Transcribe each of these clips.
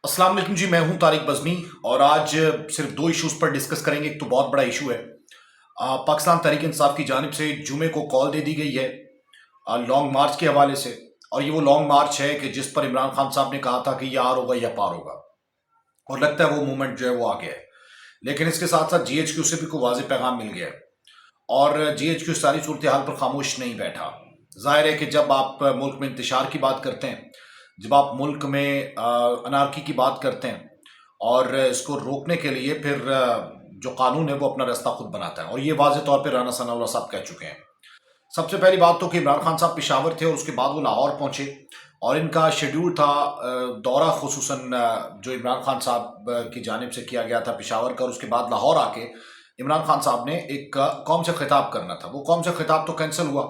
अस्सलाम वालेकुम जी। मैं हूं तारिक बज़मी और आज सिर्फ दो इश्यूज पर डिस्कस करेंगे। एक तो बहुत बड़ा इशू है, पाकिस्तान तहरीक इंसाफ की जानिब से जुमे को कॉल दे दी गई है लॉन्ग मार्च के हवाले से। और ये वो लॉन्ग मार्च है कि जिस पर इमरान खान साहब ने कहा था कि ये आर होगा या पार होगा, और लगता है वो मूवमेंट जो है वो आ गया है। लेकिन इसके साथ साथ GHQ से भी कोई वाज़ेह पैगाम मिल गया है और GHQ सारी सूरत हाल पर खामोश नहीं बैठा। जाहिर है कि जब आप मुल्क में इंतशार की बात करते हैं, जब आप मुल्क में अनारकी की बात करते हैं और इसको रोकने के लिए फिर जो कानून है वो अपना रास्ता खुद बनाता है, और ये वाज़ेह तौर पर राना सनाउल्लाह साहब कह चुके हैं। सबसे पहली बात तो कि इमरान खान साहब पेशावर थे और उसके बाद वो लाहौर पहुंचे और इनका शेड्यूल था दौरा, खुसूसन जो इमरान खान साहब की जानिब से किया गया था पेशावर का, और उसके बाद लाहौर आके इमरान खान साहब ने एक कौम से खिताब करना था। वो कौम से खिताब तो कैंसिल हुआ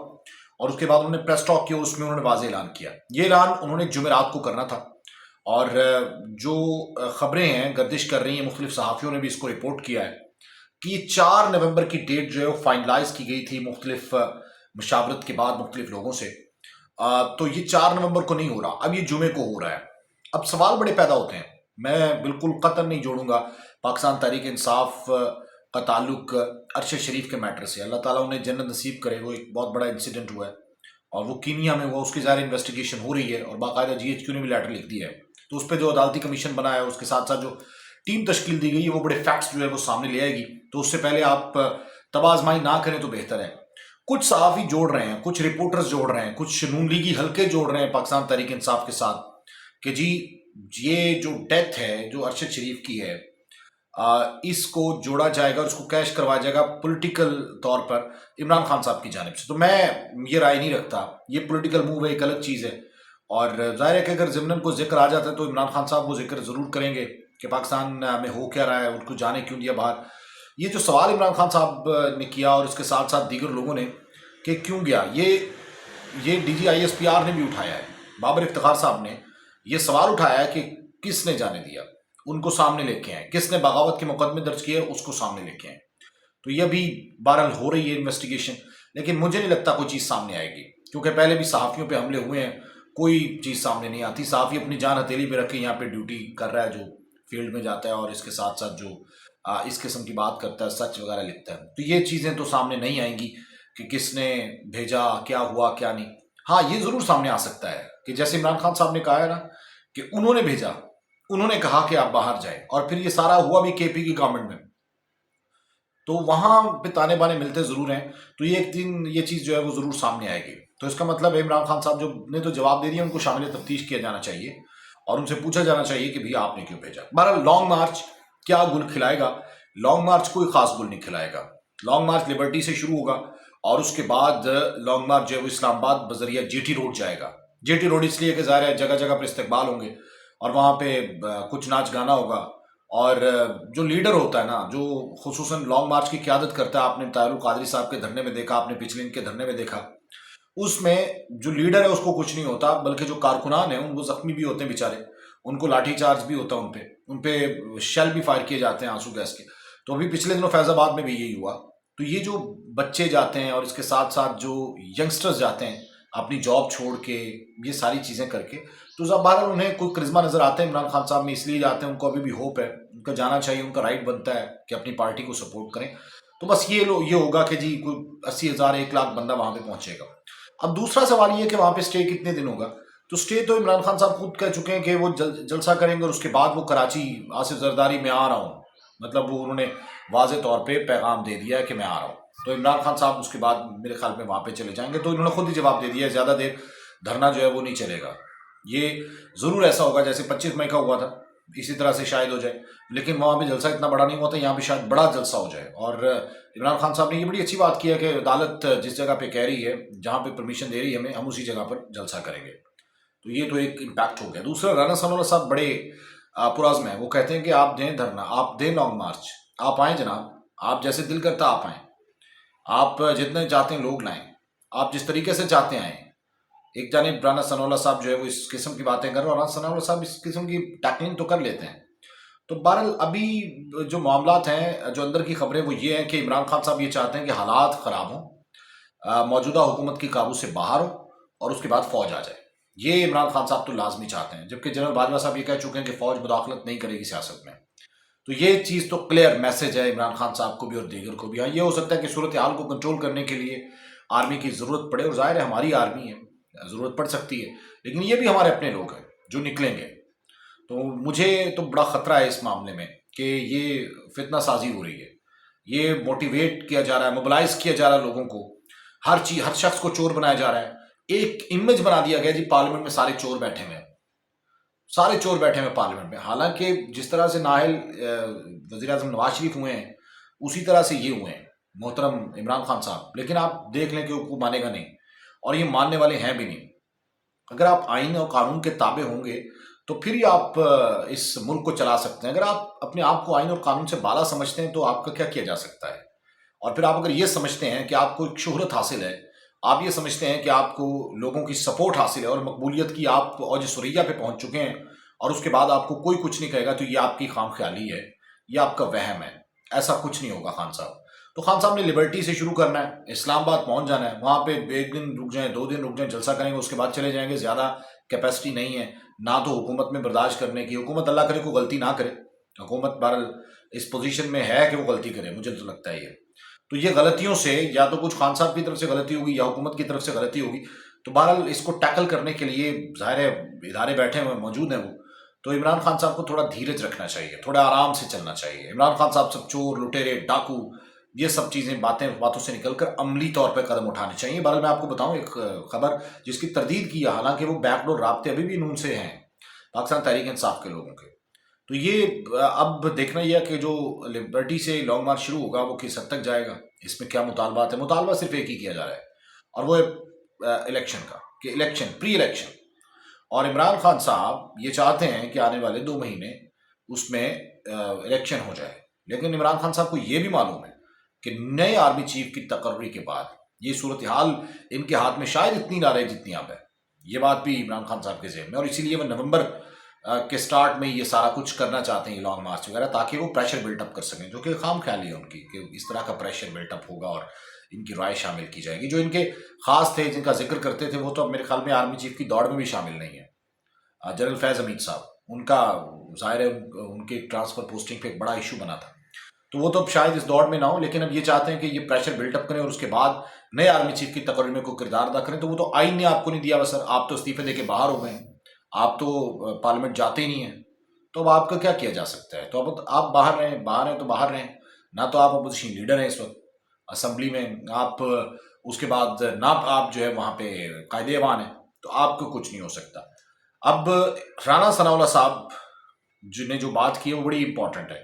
और उसके बाद उन्होंने प्रेस टॉक किया, उसमें उन्होंने वाज़ेह ऐलान किया। ये ऐलान उन्होंने जुमेरात को करना था और जो खबरें हैं गर्दिश कर रही हैं, मुख्तलिफ सहाफ़ियों ने भी इसको रिपोर्ट किया है कि 4 नवंबर की डेट जो है वो फाइनलाइज की गई थी मुख्तलिफ मशावरत के बाद मुख्तलिफ लोगों से। तो ये 4 नवंबर को नहीं हो रहा, अब ये जुमे को हो रहा है। अब सवाल बड़े पैदा होते हैं। मैं बिल्कुल कतई नहीं जोड़ूंगा पाकिस्तान तहरीक इंसाफ का ताल्लुक अरशद शरीफ के मैटर से। अल्लाह ताला उन्हें जन्नत नसीब करे। वो एक बहुत बड़ा इंसिडेंट हुआ है और वो कीनिया में हुआ, उसकी ज़ाहिर इन्वेस्टिगेशन हो रही है और बाकायदा GHQ ने भी लेटर लिख दिया है। तो उस पर जो अदालती कमीशन बना है, उसके साथ साथ जो टीम तश्कील दी गई है, वो बड़े फैक्ट्स जो है वो सामने ले आएगी। तो उससे पहले आप तबाजमाई ना करें तो बेहतर है। कुछ सहाफ़ी जोड़ रहे हैं, कुछ रिपोर्टर्स जोड़ रहे हैं, कुछ नून लीगी हल्के जोड़ रहे हैं पाकिस्तान तहरीक इंसाफ के साथ कि जी ये जो डेथ है जो अरशद शरीफ की है, इसको जोड़ा जाएगा और इसको कैश करवाया जाएगा पॉलिटिकल तौर पर इमरान खान साहब की जानिब से। तो मैं ये राय नहीं रखता। ये पॉलिटिकल मूव है, एक अलग चीज़ है। और जाहिर है कि अगर ज़िमनन को जिक्र आ जाता है तो इमरान खान साहब वो जिक्र ज़रूर करेंगे कि पाकिस्तान में हो क्या रहा है, उनको जाने क्यों दिया बाहर। ये जो सवाल इमरान खान साहब ने किया और इसके साथ साथ दीगर लोगों ने कि क्यों गया, ये DGISPR ने भी उठाया है। बाबर इफ्तिखार साहब ने ये सवाल उठाया है कि किसने जाने दिया, उनको सामने लेके आए। किसने बगावत के मुकदमे दर्ज किए, उसको सामने लेके आए। तो ये अभी बहरहाल हो रही है इन्वेस्टिगेशन, लेकिन मुझे नहीं लगता कोई चीज़ सामने आएगी, क्योंकि पहले भी सहाफ़ियों पे हमले हुए हैं, कोई चीज़ सामने नहीं आती। सहाफ़ी अपनी जान हथेली पे रख के यहाँ पे ड्यूटी कर रहा है, जो फील्ड में जाता है और इसके साथ साथ जो इस किस्म की बात करता है, सच वगैरह लिखता है। तो ये चीज़ें तो सामने नहीं आएंगी कि किसने भेजा, क्या हुआ क्या नहीं। हाँ, ये ज़रूर सामने आ सकता है कि जैसे इमरान खान साहब ने कहा है ना कि उन्होंने भेजा, उन्होंने कहा कि आप बाहर जाएं, और फिर ये सारा हुआ भी KP की गवर्नमेंट में, तो वहां पे ताने बाने मिलते जरूर हैं। तो ये एक दिन ये चीज़ जो है वो ज़रूर सामने आएगी। तो इसका मतलब है इमरान खान साहब जो ने तो जवाब दे दिया, उनको शामिल तफ्तीश किया जाना चाहिए और उनसे पूछा जाना चाहिए कि भैया आपने क्यों भेजा। बहरहाल लॉन्ग मार्च क्या गुल खिलाएगा? लॉन्ग मार्च कोई ख़ास गुल नहीं खिलाएगा। लॉन्ग मार्च लिबर्टी से शुरू होगा और उसके बाद लॉन्ग मार्च जो है वो इस्लामाबाद बजरिया GT रोड जाएगा। GT रोड इसलिए कि ज़ाहिर है जगह जगह पर इस्तकबाल होंगे और वहाँ पे कुछ नाच गाना होगा। और जो लीडर होता है ना, जो खुसूसन लॉन्ग मार्च की क़यादत करता है, आपने तारुल कादरी साहब के धरने में देखा, आपने पिछले इनके धरने में देखा, उसमें जो लीडर है उसको कुछ नहीं होता, बल्कि जो कारकुनान है वो जख्मी भी होते हैं बेचारे, उनको लाठी चार्ज भी होता है, उन पे शेल भी फायर किए जाते हैं आंसू गैस के। तो अभी पिछले दिनों फैज़ाबाद में भी यही हुआ। तो ये जो बच्चे जाते हैं और इसके साथ साथ जो यंगस्टर्स जाते हैं अपनी जॉब छोड़ के, ये सारी चीज़ें करके, तो जब बहरहाल उन्हें कोई करिश्मा नज़र आता है इमरान खान साहब में, इसलिए जाते हैं। उनको अभी भी होप है, उनका जाना चाहिए, उनका राइट बनता है कि अपनी पार्टी को सपोर्ट करें। तो बस ये होगा कि जी कोई 80,000 1 लाख बंदा वहाँ पे पहुँचेगा। अब दूसरा सवाल ये है कि वहाँ पे स्टे कितने दिन होगा। तो स्टे तो इमरान खान साहब खुद कह चुके हैं कि वो जलसा करेंगे और उसके बाद वो कराची, आसिफ जरदारी में आ रहा हूँ, मतलब वो उन्होंने वाज़े तौर पे पैगाम दे दिया है कि मैं आ रहा हूँ। तो इमरान खान साहब उसके बाद मेरे ख्याल में वहाँ पे चले जाएंगे। तो इन्होंने खुद ही जवाब दे दिया है, ज़्यादा देर धरना जो है वो नहीं चलेगा। ये ज़रूर ऐसा होगा जैसे 25 मई का हुआ था, इसी तरह से शायद हो जाए, लेकिन वहाँ पे जलसा इतना बड़ा नहीं हुआ था, यहाँ पे शायद बड़ा जलसा हो जाए। और इमरान खान साहब ने ये बड़ी अच्छी बात की है कि अदालत जिस जगह पे कह रही है, जहाँ पे परमिशन दे रही है हमें, हम उसी जगह पर जलसा करेंगे। तो ये तो एक इम्पैक्ट हो गया। दूसरा, राना सनाउल्लाह साहब बड़े पुरज़्म हैं। वो कहते हैं कि आप दें धरना, आप दें लॉन्ग मार्च, आप आएँ जनाब, आप जैसे दिल करता आप आएँ, आप जितने चाहते हैं लोग लाएं, आप जिस तरीके से चाहते हैं आएँ। एक जानिब राना सनाउल्लाह साहब जो है वो इस किस्म की बातें कर रहे हैं और राना सनाउल्लाह साहब इस किस्म की टैकलिंग तो कर लेते हैं। तो बहरहाल अभी जो मामलात हैं, जो अंदर की खबरें, वो ये हैं कि इमरान खान साहब ये चाहते हैं कि हालात ख़राब हों, मौजूदा हुकूमत की काबू से बाहर हो और उसके बाद फ़ौज आ जाए। یہ عمران خان صاحب تو لازمی چاہتے ہیں، جبکہ جنرل باجوہ صاحب یہ کہہ چکے ہیں کہ فوج مداخلت نہیں کرے گی سیاست میں. تو یہ چیز تو کلیئر میسج ہے عمران خان صاحب کو بھی اور دیگر کو بھی. ہاں یہ ہو سکتا ہے کہ صورتحال کو کنٹرول کرنے کے لیے آرمی کی ضرورت پڑے، اور ظاہر ہے ہماری آرمی ہے، ضرورت پڑ سکتی ہے، لیکن یہ بھی ہمارے اپنے لوگ ہیں جو نکلیں گے. تو مجھے تو بڑا خطرہ ہے اس معاملے میں کہ یہ فتنہ سازی ہو رہی ہے، یہ موٹیویٹ کیا جا رہا ہے، موبلائز کیا جا رہا ہے لوگوں کو، ہر شخص کو چور بنایا جا رہا ہے. ایک امیج بنا دیا گیا جی پارلیمنٹ میں سارے چور بیٹھے ہوئے ہیں، سارے چور بیٹھے ہوئے پارلیمنٹ میں. حالانکہ جس طرح سے نااہل وزیر اعظم نواز شریف ہوئے ہیں اسی طرح سے یہ ہوئے ہیں محترم عمران خان صاحب. لیکن آپ دیکھ لیں کہ وہ مانے گا نہیں، اور یہ ماننے والے ہیں بھی نہیں. اگر آپ آئین اور قانون کے تابع ہوں گے تو پھر ہی آپ اس ملک کو چلا سکتے ہیں. اگر آپ اپنے آپ کو آئین اور قانون سے بالا سمجھتے ہیں تو آپ کا کیا کیا جا سکتا ہے؟ اور پھر آپ اگر یہ سمجھتے ہیں کہ آپ کو ایک شہرت حاصل ہے، آپ یہ سمجھتے ہیں کہ آپ کو لوگوں کی سپورٹ حاصل ہے اور مقبولیت کی آپ اوج ثریا پہ پہنچ چکے ہیں، اور اس کے بعد آپ کو کوئی کچھ نہیں کہے گا، تو یہ آپ کی خام خیالی ہے، یہ آپ کا وہم ہے. ایسا کچھ نہیں ہوگا خان صاحب. تو خان صاحب نے لبرٹی سے شروع کرنا ہے، اسلام آباد پہنچ جانا ہے، وہاں پہ ایک دن رک جائیں، 2 دن رک جائیں، جلسہ کریں گے، اس کے بعد چلے جائیں گے. زیادہ کیپیسٹی نہیں ہے نہ تو حکومت میں برداشت کرنے کی. حکومت اللہ کرے کوئی غلطی نہ کرے، حکومت بہرحال اس پوزیشن میں ہے کہ وہ غلطی کرے، مجھے تو لگتا ہے یہ. تو یہ غلطیوں سے یا تو کچھ خان صاحب کی طرف سے غلطی ہوگی یا حکومت کی طرف سے غلطی ہوگی. تو بہرحال اس کو ٹیکل کرنے کے لیے ظاہر ہے ادارے بیٹھے ہوئے موجود ہیں وہ. تو عمران خان صاحب کو تھوڑا دھیرج رکھنا چاہیے، تھوڑا آرام سے چلنا چاہیے. عمران خان صاحب سب چور، لٹیرے، ڈاکو، یہ سب چیزیں باتوں سے نکل کر عملی طور پہ قدم اٹھانے چاہیے. بہرحال میں آپ کو بتاؤں ایک خبر جس کی تردید کی ہے، حالانکہ وہ بیک ڈور رابطے ابھی بھی نون سے ہیں، پاکستان تحریک انصاف کے لوگوں کے. تو یہ اب دیکھنا یہ ہے کہ جو لبرٹی سے لانگ مارچ شروع ہوگا وہ کس حد تک جائے گا، اس میں کیا مطالبات ہیں. مطالبہ صرف ایک ہی کیا جا رہا ہے، اور وہ الیکشن کا، کہ الیکشن، پری الیکشن. اور عمران خان صاحب یہ چاہتے ہیں کہ آنے والے 2 مہینے اس میں الیکشن ہو جائے. لیکن عمران خان صاحب کو یہ بھی معلوم ہے کہ نئے آرمی چیف کی تقرری کے بعد یہ صورتحال ان کے ہاتھ میں شاید اتنی نہ رہے جتنی اب ہے. یہ بات بھی عمران خان صاحب کے ذہن میں، اور اسی لیے وہ نومبر کے سٹارٹ میں یہ سارا کچھ کرنا چاہتے ہیں، یہ لانگ مارچ وغیرہ، تاکہ وہ پریشر بلٹ اپ کر سکیں، جو کہ خام خیالی ہے ان کی کہ اس طرح کا پریشر بلٹ اپ ہوگا اور ان کی رائے شامل کی جائے گی. جو ان کے خاص تھے جن کا ذکر کرتے تھے وہ تو اب میرے خیال میں آرمی چیف کی دوڑ میں بھی شامل نہیں ہے. جنرل فیض حمید صاحب، ان کا ظاہر ہے ان کے ٹرانسفر پوسٹنگ پہ ایک بڑا ایشو بنا تھا، تو وہ تو اب شاید اس دوڑ میں نہ ہو. لیکن اب یہ چاہتے ہیں کہ یہ پریشر بلٹ اپ کریں اور اس کے بعد نئے آرمی چیف کی تقرری میں کوئی کردار ادا کریں. تو وہ تو آئین نے آپ کو نہیں دیا بس سر، آپ تو استعفے دے کے باہر ہو گئے ہیں، آپ تو پارلیمنٹ جاتے ہی نہیں ہیں، تو اب آپ کا کیا کیا جا سکتا ہے؟ تو اب آپ باہر ہیں تو باہر رہیں. نہ تو آپ اپوزیشن لیڈر ہیں اس وقت اسمبلی میں، آپ اس کے بعد نہ آپ جو ہے وہاں پہ قائد ایوان ہیں، تو آپ کو کچھ نہیں ہو سکتا. اب رانا ثناء اللہ صاحب نے جو بات کی ہے وہ بڑی امپورٹنٹ ہے.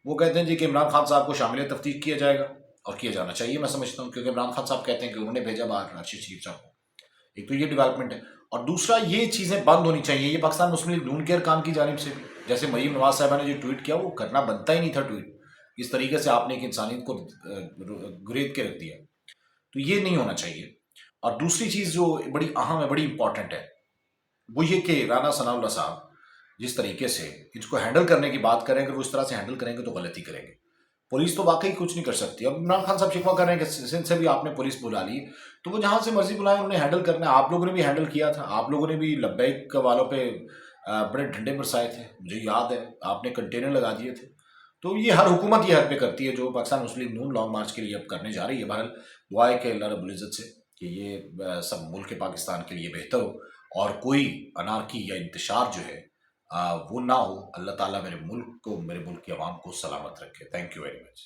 وہ کہتے ہیں جی کہ عمران خان صاحب کو شامل تفتیش کیا جائے گا، اور کیا جانا چاہیے میں سمجھتا ہوں، کیونکہ عمران خان صاحب کہتے ہیں کہ انہوں نے بھیجا باہر ارشد شریف صاحب کو. ایک تو یہ ڈیولپمنٹ ہے، اور دوسرا یہ چیزیں بند ہونی چاہیے. یہ پاکستان مسلم لیگ نون کے ارکان کی جانب سے بھی، جیسے مریم نواز صاحبہ نے جو ٹویٹ کیا وہ کرنا بنتا ہی نہیں تھا ٹویٹ، اس طریقے سے آپ نے ایک انسانیت کو گرید کے رکھ دیا، تو یہ نہیں ہونا چاہیے. اور دوسری چیز جو بڑی اہم ہے، بڑی امپورٹنٹ ہے، وہ یہ کہ رانا ثناء اللہ صاحب جس طریقے سے اس کو ہینڈل کرنے کی بات کریں، اگر وہ اس طرح سے ہینڈل کریں گے تو غلطی کریں گے. پولیس تو واقعی کچھ نہیں کر سکتی. اب عمران خان صاحب شکوہ کر رہے ہیں کہ سندھ سے بھی آپ نے پولیس بلا لی، تو وہ جہاں سے مرضی بلائیں انہوں نے ہینڈل کرنا ہے. آپ لوگوں نے بھی ہینڈل کیا تھا، آپ لوگوں نے بھی لبیک والوں پہ بڑے ڈنڈے برسائے تھے، مجھے یاد ہے آپ نے کنٹینر لگا دیے تھے. تو یہ ہر حکومت یہ حد پہ کرتی ہے جو پاکستان مسلم لیگ نون لانگ مارچ کے لیے اب کرنے جا رہی ہے. بہرحال دعا ہے کہ اللہ رب العزت سے کہ یہ سب ملک پاکستان کے لیے بہتر ہو، اور کوئی انارکی یا انتشار جو ہے وہ نہ ہو. اللہ تعالیٰ میرے ملک کو، میرے ملک کی عوام کو سلامت رکھے. Thank you very much.